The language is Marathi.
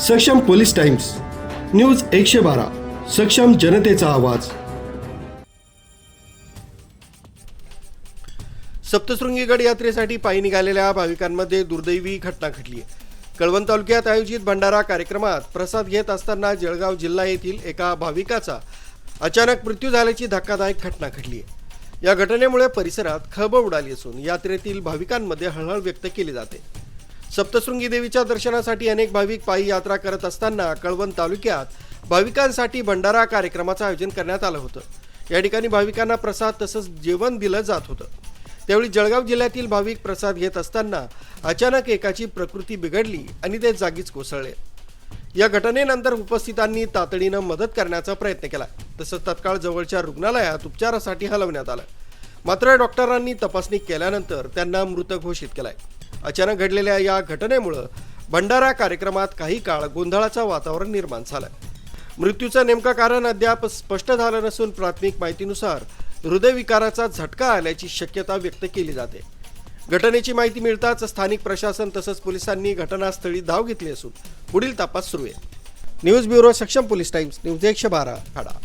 सक्षम पोलीस टाइम्स, न्यूज 112, सक्षम जनतेचा आवाज। सप्तशृंगी गड यात्रेसाठी पायी निघालेल्या भाविकांमध्ये दुर्दैवी घटना घडली आहे। कळवण तालुक्यात आयोजित भंडारा कार्यक्रमात प्रसाद घेत असताना जळगाव जिल्हा येथील एका भाविकाचा अचानक मृत्यू झाल्याची धक्कादायक घटना घडली आहे। या घटनेमुळे परिसरात खळबळ उडाली असून यात्रेतील भाविकांमध्ये हळहळ व्यक्त केली जाते। सप्तशृंगी देवीच्या दर्शनासाठी अनेक भाविक पायी यात्रा करत असताना कळवण तालुक्यात भाविकांसाठी भंडारा कार्यक्रमाचं आयोजन करण्यात आलं होतं। या ठिकाणी भाविकांना प्रसाद तसंच जेवण दिलं जात होतं। त्यावेळी जळगाव जिल्ह्यातील भाविक प्रसाद घेत असताना अचानक एकाची प्रकृती बिघडली आणि ते जागीच कोसळले। या घटनेनंतर उपस्थितांनी तातडीनं मदत करण्याचा प्रयत्न केला, तसंच तत्काळ जवळच्या रुग्णालयात उपचारासाठी हलवण्यात आलं। मात्र डॉक्टरांनी तपासणी केल्यानंतर त्यांना मृत घोषित केलाय। अचानक घडलेल्या या घटनेमुळे भंडारा कार्यक्रमात काही काळ गोंधळाचं वातावरण निर्माण झालं। मृत्यूचं नेमकं कारण अद्याप स्पष्ट झालं नसून प्राथमिक माहितीनुसार हृदयविकाराचा झटका आल्याची शक्यता व्यक्त केली जाते। घटनेची माहिती मिळताच स्थानिक प्रशासन तसंच पोलिसांनी घटनास्थळी धाव घेतली असून पुढील तपास सुरू आहे। न्यूज ब्युरो, सक्षम पोलीस टाइम्स, न्यूज 112 ठाणा।